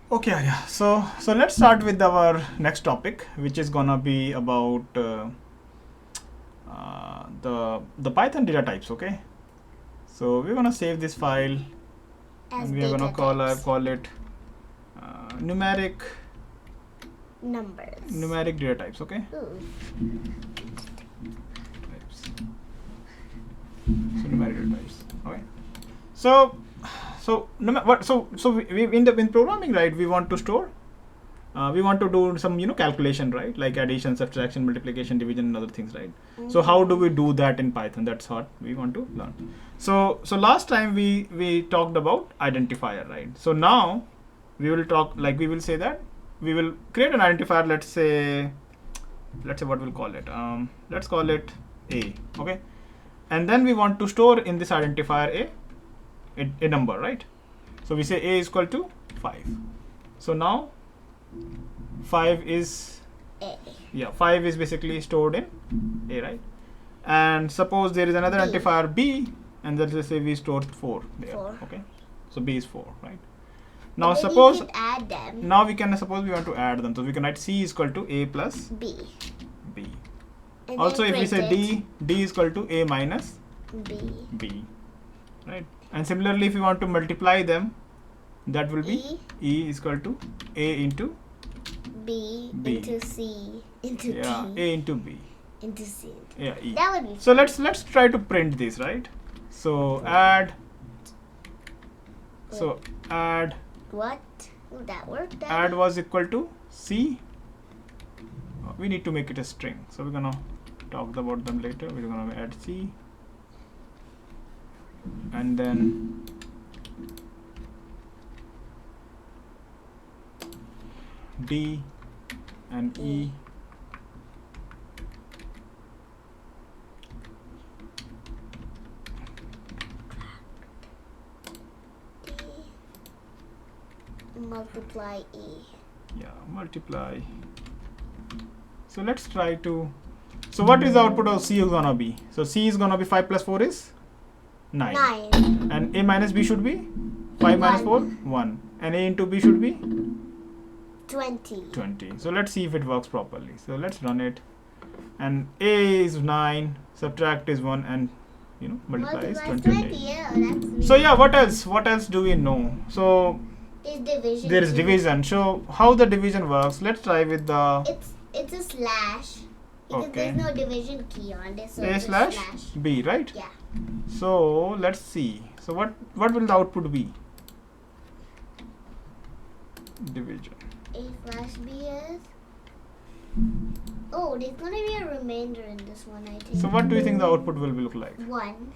Okay, Arya. So let's start with our next topic, which is gonna be about the Python data types. Okay. So we're gonna save this file, As and we are gonna data call it numeric numbers. data types. Okay. Ooh. Types. So numeric data types. Okay. So we in programming, right? We want to store. We want to do some calculation, right? Like addition, subtraction, multiplication, division, and other things, right? So how do we do that in Python? That's what we want to learn. So last time we talked about identifier, right? So now we will talk, like, we will say that we will create an identifier. Let's say what we'll call it. Let's call it A. Okay. And then we want to store in this identifier a number, right? So we say A is equal to 5. So now 5 is A. 5 is basically stored in A, right? And suppose there is another B. identifier B, and let's say we store 4 there. 4. Okay. So B is 4, right? Now Maybe suppose we can add them. now we can suppose we want to add them. So we can write C is equal to A plus B. B. And Also, then if we say print D is equal to A minus it. B, right? And similarly, if you want to multiply them, that will be E is equal to A into B B. into C into D A into B. into C. E. That would be So fun. let's try to print this, right? So add. So add What? Would that work? add was equal to C. We need to make it a string. So we're gonna talk about them later. We're gonna add C, and then D and E. Multiply E. Yeah, multiply. So let's try to. So what is the output of C is gonna be? So C is gonna be 5 plus 4 is 9. 9. And A minus B should be 5 minus 4 1. And A into B should be 20. 20. So let's see if it works properly. So let's run it. And A is 9, subtract is 1, and multiply is 20. Yeah, that's really So yeah, what else do we know? So is division. there is division. So how the division works? Let's try with the It's a slash. Because Okay. there's no division key on this. So A it's slash B, right? Yeah. So let's see. So what will the output be? Division. A slash B is. Oh, there's gonna be a remainder in this one, I think. So what do you think the output will look like? 1.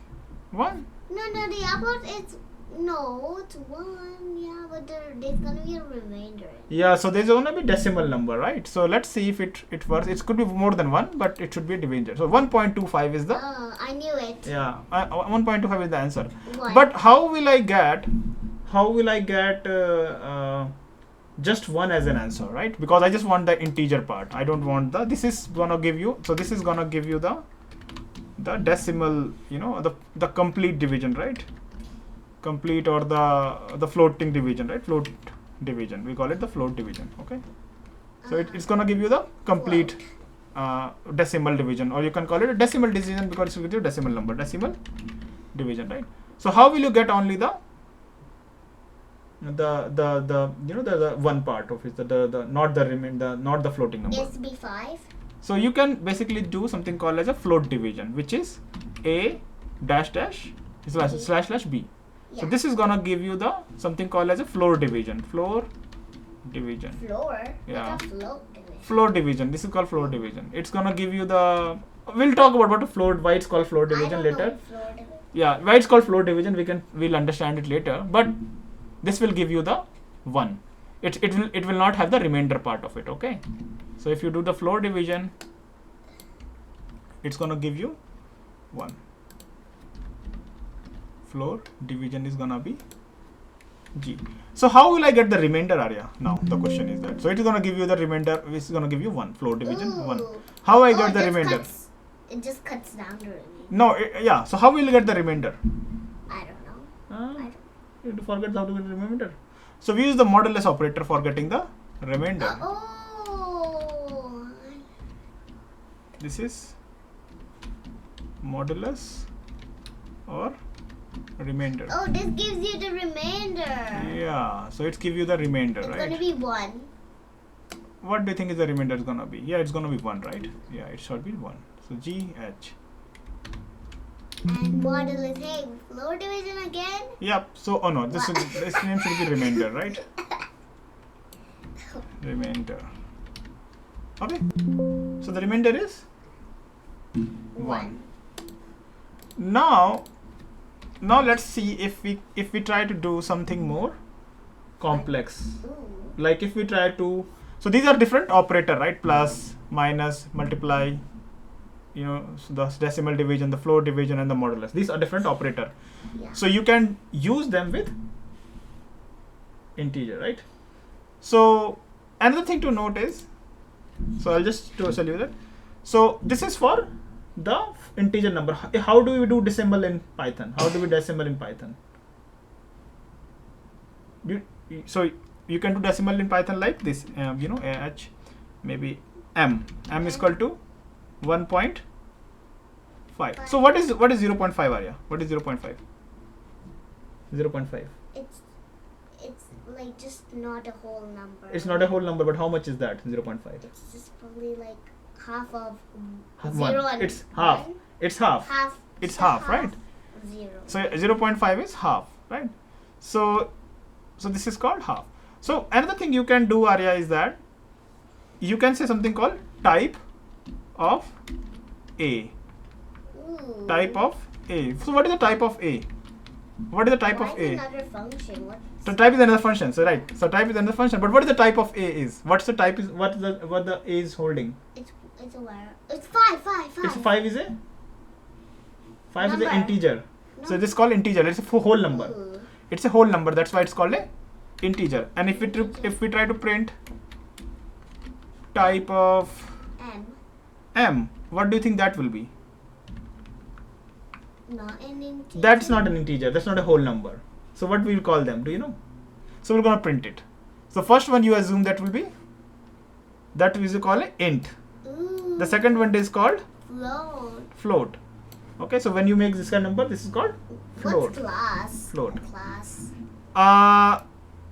1. No, the output is. No, it's 1. Yeah, but there's gonna be a remainder. Yeah, so there's gonna be decimal number, right? So let's see if it works. It could be more than 1, but it should be a divisor. So 1.25 is the I knew it. 1.25 is the answer. 1. But how will I get just 1 as an answer, right? Because I just want the integer part. I don't want this is gonna give you the decimal, the complete division, right? Complete, or the floating division, right? Float division. We call it the float division. Okay. So it's gonna give you the complete decimal division, or you can call it a decimal division because it's with your decimal number, decimal division, right? So how will you get only the one part of it, the not the floating number. SB5. So you can basically do something called as a float division, which is A dash slash B. So this is gonna give you the something called as a floor division. Floor division. Floor? Yeah. Like a float division. Floor division. This is called floor division. It's gonna give you the. We'll talk about what a floor. Why it's called floor division I don't later. know floor division. Yeah, why it's called floor division. We'll understand it later. But this will give you the 1. It will not have the remainder part of it. Okay. So if you do the floor division, it's gonna give you 1. Floor division is gonna be G. So how will I get the remainder, Arya? Now the question is that. So it is gonna give you the remainder, which is gonna give you 1. Floor division 1. How I get the remainder? It just cuts down the remainder. No, yeah. So how will you get the remainder? I don't know. You forget how to get the remainder. So we use the modulus operator for getting the remainder. Oh. This is modulus or remainder. Oh, this gives you the remainder. Yeah, so it's give you the remainder, It's right? gonna be 1. What do you think is the remainder is gonna be? Yeah, it's gonna be 1, right? Yeah, it should be 1. So GH. And modulus, hey, floor division again? Yep. So, oh no, this name should be remainder, right? Remainder. Okay. So the remainder is 1. Now let's see if we try to do something more complex. Ooh. Like if we try to, so these are different operator, right? Plus, minus, multiply, you know, so the decimal division, the floor division, and the modulus. These are different operator. Yeah. So you can use them with integer, right? So another thing to note is, so I'll just tell you that. So this is for the integer number. How do we do decimal in Python? How do we decimal in Python? So you can do decimal in Python like this, you know, h, maybe m is equal to 1.5. So what is 0.5, Arya? What is 0.5? 0.5. It's like just not a whole number. It's not a whole number, but how much is that? 0.5. It's just probably like half of Half 0 one. and It's half. 1. It's half. It's half, right? 0. So 0.5 is half, right? So this is called half. So another thing you can do, Arya, is that you can say something called type of A. Ooh. Type of A. So what is the type of A? What is the type Why of is A? another function? What? So type is another function. So right. So type is another function. But what is the type of A is? What's the type is what the A is holding? It's a wire. It's 5. It's 5 is a 5 is Number. an integer. So No. this is called integer. It's a whole number. Ooh. It's a whole number. That's why it's called a integer. And if we try to print type of m, what do you think that will be? Not an integer. That's not an integer. That's not a whole number. So what we will call them? Do you know? So we're gonna print it. So first one you assume that will be called a int. Ooh. The second one is called Float. float. Okay, so when you make this kind of number, this is called float. What's class? Float. Class.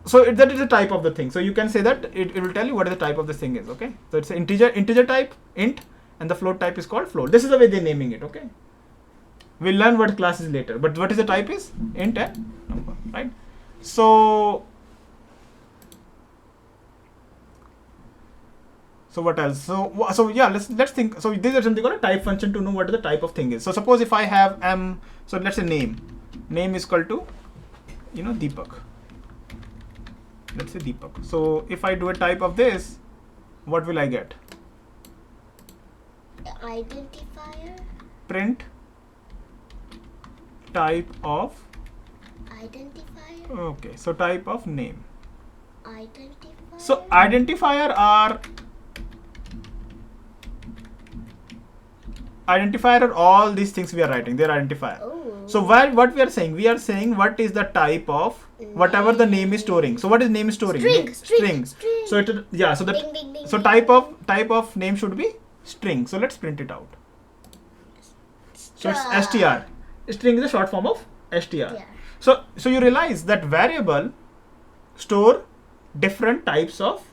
So that is the type of the thing. So you can say that it will tell you what is the type of this thing is. Okay, so it's an integer type, int, and the float type is called float. This is the way they're naming it. Okay, we'll learn what class is later, but what is the type is int and number, right? So what else? So yeah, let's think. So these are something called a type function to know what the type of thing is. So suppose if I have m, so let's say name is equal to, you know, Deepak. Let's say Deepak. So if I do a type of this, what will I get? Identifier. Print type of. Identifier. Okay, so type of name. Identifier. So identifier are all these things we are writing. They're identifier. Oh. So what we are saying? We are saying what is the type of whatever the name is storing. So what is name storing? String. So it so that Ding, ding, ding, so ding. type of name should be string. So let's print it out. So it's str. String is a short form of str. Yeah. So you realize that variable store different types of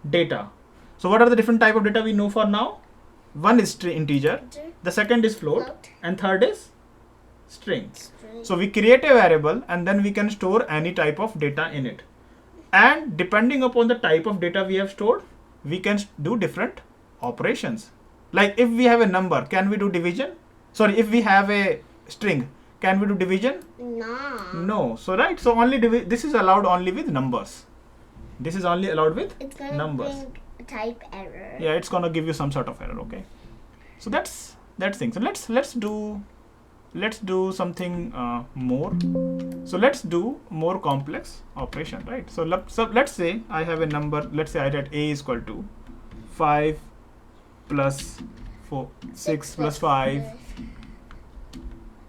data. So what are the different type of data we know for now? One is integer, the second is float, and third is string. So we create a variable and then we can store any type of data in it. And depending upon the type of data we have stored, we can do different operations. Like if we have a number, can we do division? Sorry, if we have a string, can we do division? No. No. So right, so only this is allowed only with numbers. This is only allowed with It's gonna numbers. bring a type error. Yeah, it's gonna give you some sort of error. Okay. So that's thing. So let's do something more. So let's do more complex operation, right? So let's say I have a number. Let's say I write a is equal to 5 plus 4, 6 plus 5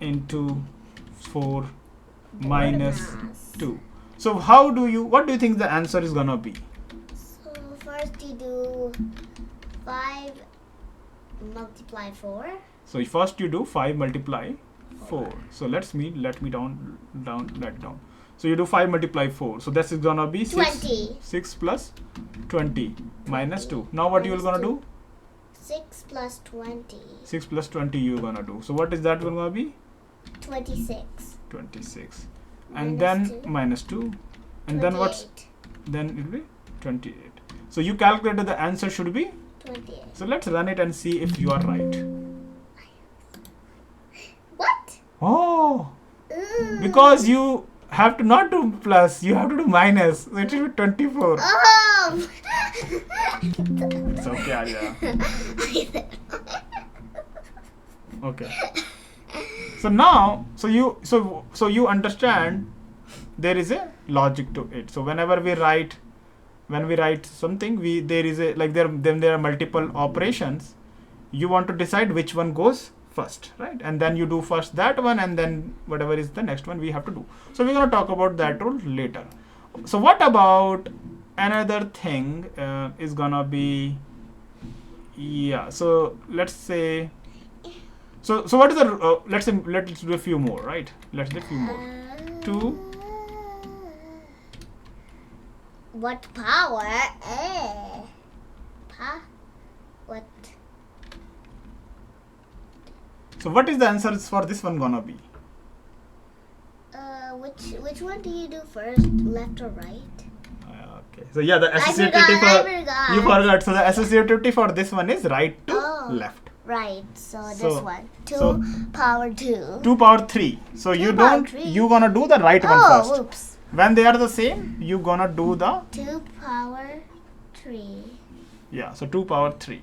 into 4 minus 2. So what do you think the answer is gonna be? So first you do 5 multiply 4. So first you do 5 multiply 4. So let me down that down. So you do 5 multiply 4. So this is gonna be 20. 6 plus 20 minus 2. Now what you are gonna do? 6 plus 20. 6 plus 20 you gonna do. So what is that gonna be? 26. 26. And then 2. minus 2. And 28. then what's? Then it will be 28. So you calculated the answer should be? 28. So let's run it and see if you are right. What? Oh! Ooh. Because you have to not do plus, you have to do minus. So it will be 24. Oh! It's okay, Arya. Okay. So now, so you understand there is a logic to it. So when we write something, there are multiple operations. You want to decide which one goes first, right? And then you do first that one, and then whatever is the next one we have to do. So we're going to talk about that rule later. So what about another thing is gonna be, yeah, so let's say, so what is the let's do a few more, right? Let's do a few more. 2. What power? What? So what is the answer for this one gonna be? Which one do you do first, left or right? Okay. So yeah, the associativity I forgot. So the associativity for this one is right to left. Right. So So- this one. 2 power 2. 2 power 3. So 2 you power don't 3. you gonna do the right one Oh, first. oops. When they are the same, you gonna do the 2 power 3. yeah. So 2 power 3.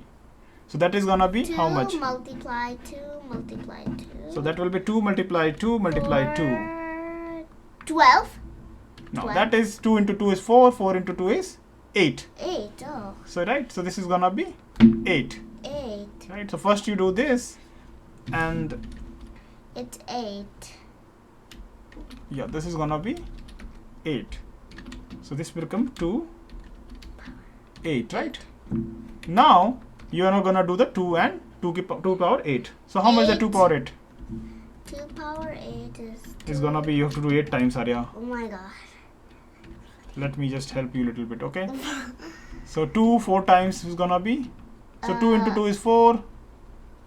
So that is gonna be 2 how much? multiply 2 multiply 2. So that will be 2 multiply 2 multiply 2. 12. No, 12. that is 2 into 2 is 4. 4 into 2 is 8. 8. Oh, So right. So this is gonna be 8. 8. Right. So first you do this, and It's 8. yeah, this is gonna be 8. So this will become 2 8, right? Now you are not gonna do the 2 and 2 power 8. So how much is the 2 8. power 8? 2 power 8 is. It's gonna be, you have to do 8 times, Arya. Oh my god. Let me just help you a little bit, okay? So 2 4 times is gonna be, so 2 into 2 is 4.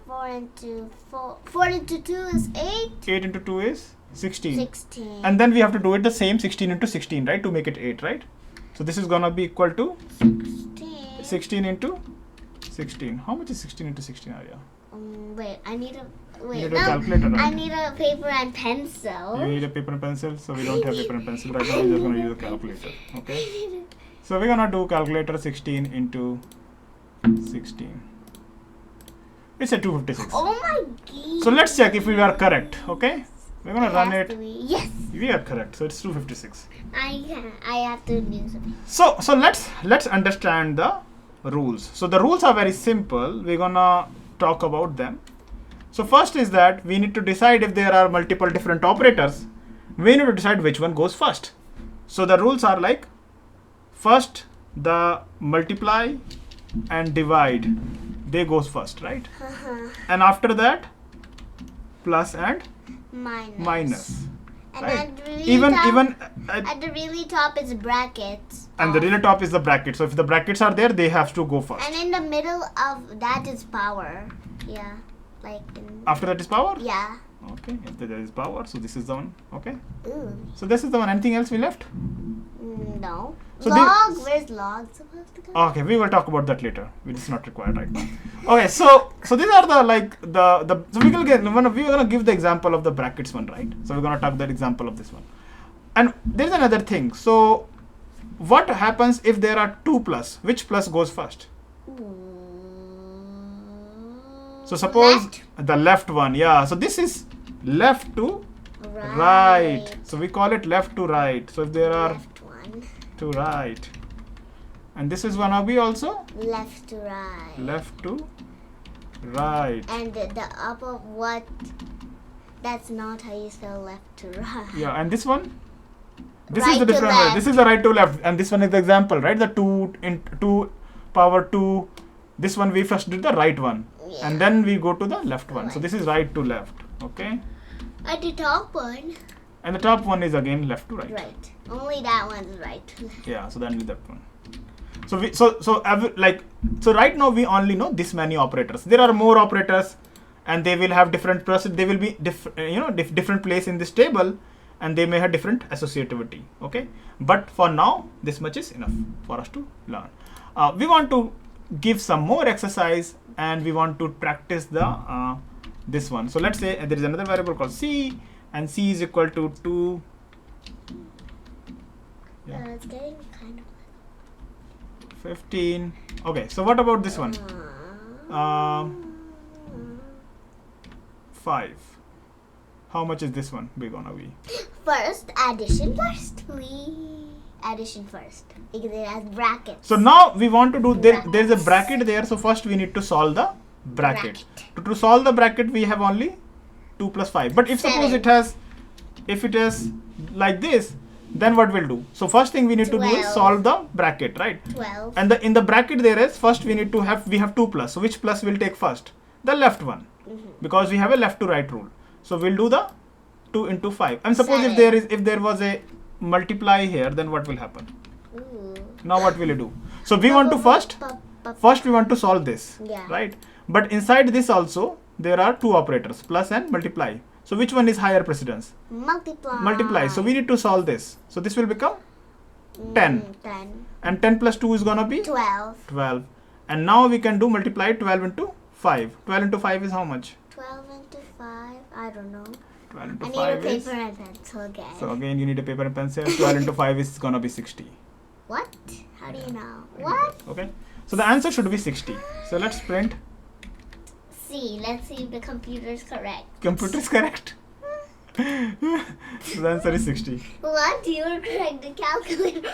4 into 4. 4 into 2 is 8. 8 into 2 is 16. 16. And then we have to do it the same 16 into 16, right? To make it 8, right? So this is gonna be equal to 16. 16 into 16. How much is 16 into 16, Arya? Wait, I need a. You Wait, need a no. calculator, right? I need a paper and pencil. You need a paper and pencil, so we don't have paper and pencil right now. We're just gonna use a calculator, okay? So we're gonna do calculator 16 into 16. It's a 256. Oh my god. So let's check if we are correct, okay? We're gonna run it. Yes. We are correct, so it's 256. I have to do something. So let's understand the rules. So the rules are very simple. We're gonna talk about them. So first is that we need to decide if there are multiple different operators. We need to decide which one goes first. So the rules are like, first the multiply and divide, they goes first, right? And after that, plus and minus. And Right. at the really Even top, at at the really top is brackets. and the really top is the bracket. So if the brackets are there, they have to go first. And in the middle of that is power. Yeah. Like in, After that is power. yeah. Okay, if there is power, so this is the one. Okay, Ooh. so this is the one. Anything else we left? No. So Log, where's log supposed to go? Okay, we will talk about that later. It is not required right now. Okay, so these are the so we will get we're gonna give the example of the brackets one, right? So we're gonna talk that example of this one. And there's another thing. So what happens if there are 2 plus? Which plus goes first? So suppose Left. the left one, yeah. So this is left to right. So we call it left to right. So if there are left one. to right, and this is gonna be also Left to right. left to right. And the upper what? That's not how you spell left to right. Yeah, and this one This Right is the to different way. left. This is the right to left, and this one is the example, right? The 2 in 2 power 2. This one we first did the right one, Yeah. and then we go to the left one. So Right. this is right to left, okay? At the top one. And the top one is again left to right. Right. Only that one's right. Yeah. So then with that one. So we so right now we only know this many operators. There are more operators, and they will have different they will be different place in this table, and they may have different associativity. Okay. But for now, this much is enough for us to learn. We want to give some more exercise, and we want to practice the this one. So let's say there is another variable called c, and c is equal to 2. Yeah. It's getting kind of. 15. Okay, so what about this one? 5. How much is this one gonna be? First, addition first. Addition first. Because it has brackets. So now we want to do there's a bracket there. So first we need to solve the bracket. To solve the bracket, we have only 2 plus 5. But if suppose 7. if it is like this, then what we'll do? So first thing we need to do is 12. solve the bracket, right? 12. And in the bracket there is first we have 2 plus. So which plus will take first? The left one, because we have a left to right rule. So we'll do the 2 into 5. And suppose if 7. there was a multiply here, then what will happen? Ooh. Now what will you do? So we want to first we want to solve this, Yeah. right? But inside this also there are 2 operators, plus and multiply. So which one is higher precedence? Multiply. Multiply. So we need to solve this. So this will become 10. 10. And 10 plus 2 is gonna be 12. 12. And now we can do multiply 12 into 5. 12 into 5 is how much? 12 into 5. I don't know. 12 into I need 5 a is. paper and pencil again. So again you need a paper and pencil. 12 into 5 is gonna be 60. What? How do you know? What? Okay. So the answer should be 60. So let's print. See. Let's see if the computer is correct. Computer is correct. So the answer is 60. What? You were correct. The calculator.